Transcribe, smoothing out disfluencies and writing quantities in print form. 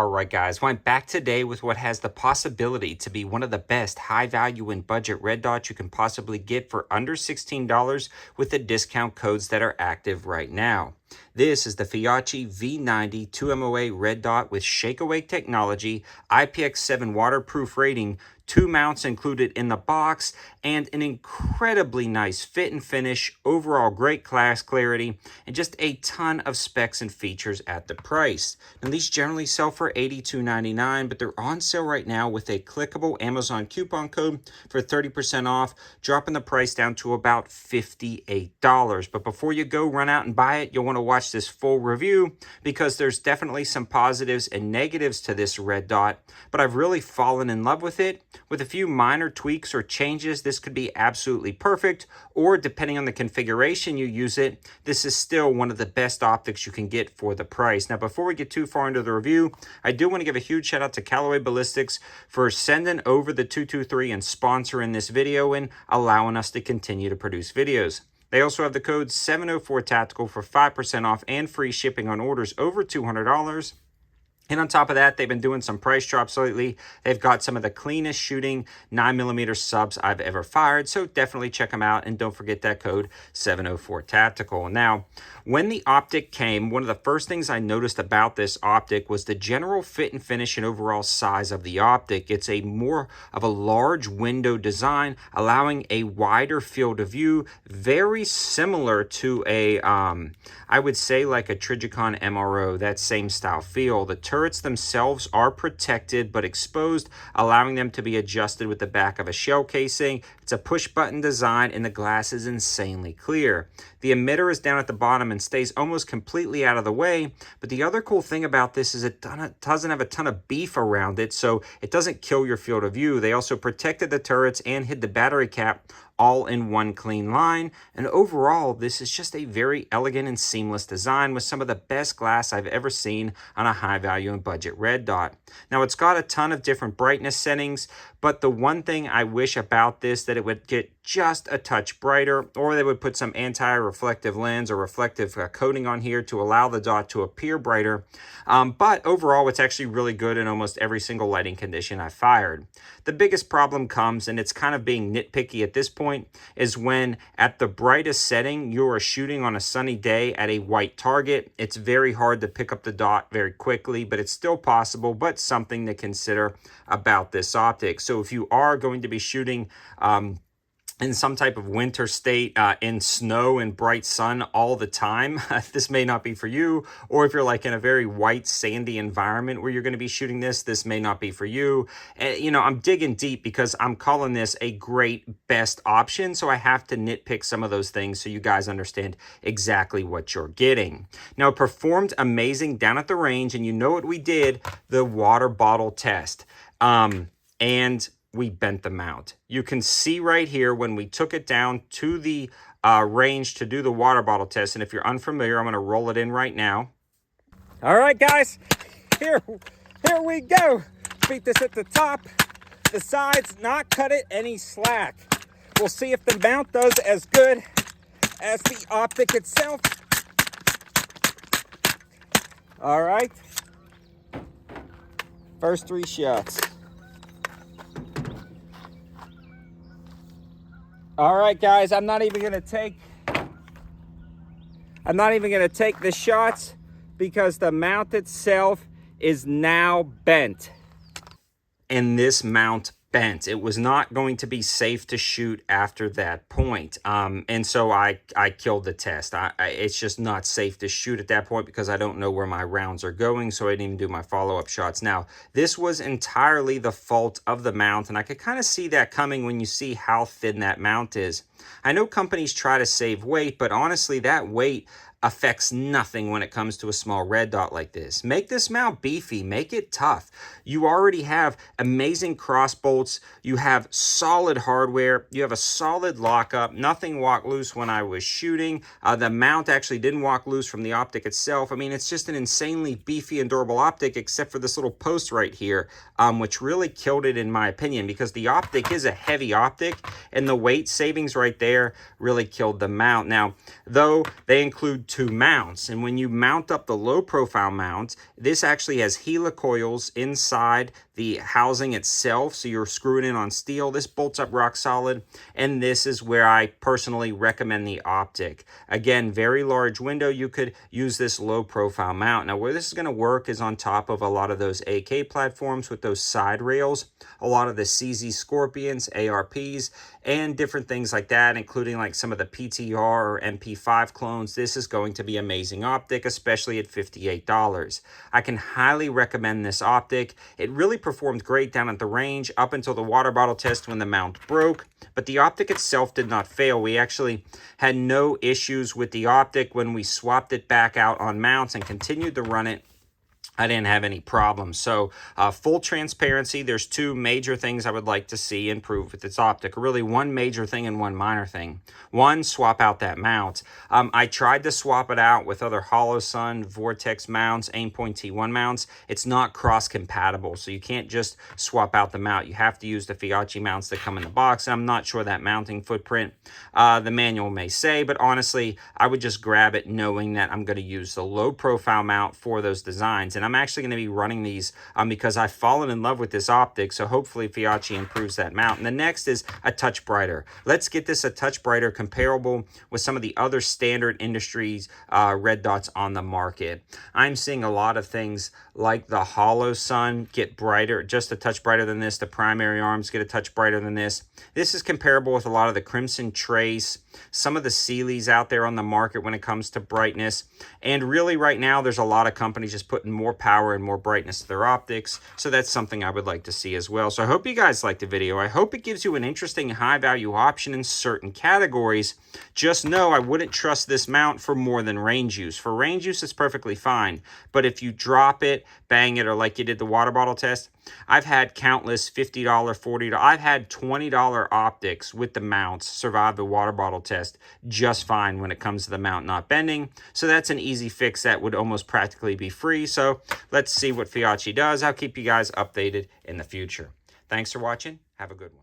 All right, guys, went back today with what has the possibility to be one of the best high value and budget red dots you can possibly get for under $16 with the discount codes that are active right now. This is the Feyachi V90 2MOA Red Dot with Shake Awake technology, IPX7 waterproof rating, 2 mounts included in the box, and an incredibly nice fit and finish, overall great class clarity, and just a ton of specs and features at the price. Now, these generally sell for $82.99, but they're on sale right now with a clickable Amazon coupon code for 30% off, dropping the price down to about $58. But before you go run out and buy it, you'll want to watch this full review because there's definitely some positives and negatives to this red dot, but I've really fallen in love with it. With a few minor tweaks or changes, this could be absolutely perfect, or depending on the configuration you use it, this is still one of the best optics you can get for the price. Now, before we get too far into the review, I do want to give a huge shout out to Callaway Ballistics for sending over the 223 and sponsoring this video and allowing us to continue to produce videos. They also have the code 704TACTICAL for 5% off and free shipping on orders over $200. And on top of that, they've been doing some price drops lately. They've got some of the cleanest shooting 9mm subs I've ever fired, so definitely check them out. And don't forget that code 704TACTICAL. Now, when the optic came, one of the first things I noticed about this optic was the general fit and finish and overall size of the optic. It's a more of a large window design, allowing a wider field of view, very similar to a, I would say like a Trijicon MRO, that same style feel. The turrets themselves are protected but exposed, allowing them to be adjusted with the back of a shell casing. It's a push button design and the glass is insanely clear. The emitter is down at the bottom and stays almost completely out of the way, but the other cool thing about this is it doesn't have a ton of beef around it, so it doesn't kill your field of view. They also protected the turrets and hid the battery cap all in one clean line, and overall this is just a very elegant and seamless design with some of the best glass I've ever seen on a high value and budget red dot. Now, it's got a ton of different brightness settings, but the one thing I wish about this that it would get just a touch brighter, or they would put some anti-reflective lens or reflective coating on here to allow the dot to appear brighter. But overall, it's actually really good in almost every single lighting condition I fired. The biggest problem comes, and it's kind of being nitpicky at this point, is when at the brightest setting, you are shooting on a sunny day at a white target. It's very hard to pick up the dot very quickly, but it's still possible, but something to consider about this optic. So if you are going to be shooting in some type of winter state in snow and bright sun all the time, this may not be for you. Or if you're like in a very white sandy environment where you're going to be shooting this may not be for you. You know, I'm digging deep because I'm calling this a great best option, so I have to nitpick some of those things so you guys understand exactly what you're getting. Now, it performed amazing down at the range, and you know what we did, the water bottle test, and we bent the mount. You can see right here when we took it down to the range to do the water bottle test. And if you're unfamiliar, I'm going to roll it in right now. All right, guys, here we go. Beat this at the top, the sides, not cut it any slack. We'll see if the mount does as good as the optic itself. All right, first 3 shots. All right, guys, I'm not even gonna take the shots because the mount itself is now bent. And this mount bent. It was not going to be safe to shoot after that point. And so I killed the test. It's just not safe to shoot at that point because I don't know where my rounds are going, so I didn't even do my follow-up shots. Now, this was entirely the fault of the mount, and I could kind of see that coming when you see how thin that mount is. I know companies try to save weight, but honestly, that weight affects nothing when it comes to a small red dot like this. Make this mount beefy, make it tough. You already have amazing cross bolts, you have solid hardware, you have a solid lockup, nothing walked loose when I was shooting. The mount actually didn't walk loose from the optic itself. I mean, it's just an insanely beefy and durable optic, except for this little post right here, which really killed it in my opinion, because the optic is a heavy optic, and the weight savings right right there really killed the mount. Now, though, they include 2 mounts, and when you mount up the low profile mount, this actually has helicoils inside the housing itself, so you're screwing in on steel. This bolts up rock solid, and this is where I personally recommend the optic. Again, very large window. You could use this low profile mount. Now, where this is going to work is on top of a lot of those AK platforms with those side rails, a lot of the CZ Scorpions, ARPs, and different things like that, including like some of the PTR or MP5 clones. This is going to be amazing optic, especially at $58. I can highly recommend this optic. It really performed great down at the range up until the water bottle test when the mount broke, but the optic itself did not fail. We actually had no issues with the optic when we swapped it back out on mounts and continued to run it. I didn't have any problems. So full transparency, there's 2 major things I would like to see improve with this optic. Really 1 major thing and 1 minor thing. 1, swap out that mount. I tried to swap it out with other Holosun, Vortex mounts, Aimpoint T1 mounts. It's not cross compatible, so you can't just swap out the mount. You have to use the Feyachi mounts that come in the box. I'm not sure that mounting footprint the manual may say, but honestly, I would just grab it knowing that I'm going to use the low profile mount for those designs. And I'm actually going to be running these because I've fallen in love with this optic, so hopefully Feyachi improves that mount. And the next is a touch brighter. Let's get this a touch brighter comparable with some of the other standard industries red dots on the market. I'm seeing a lot of things like the Holosun get brighter, just a touch brighter than this. The primary arms get a touch brighter than this. This is comparable with a lot of the Crimson Trace, some of the Sealy's out there on the market when it comes to brightness. And really right now, there's a lot of companies just putting more power and more brightness to their optics. So that's something I would like to see as well. So I hope you guys liked the video. I hope it gives you an interesting high value option in certain categories. Just know I wouldn't trust this mount for more than range use. For range use, it's perfectly fine. But if you drop it, bang it, or like you did the water bottle test, I've had countless $50, $40, I've had $20 optics with the mounts survive the water bottle test just fine when it comes to the mount not bending. So that's an easy fix that would almost practically be free. So let's see what Feyachi does. I'll keep you guys updated in the future. Thanks for watching. Have a good one.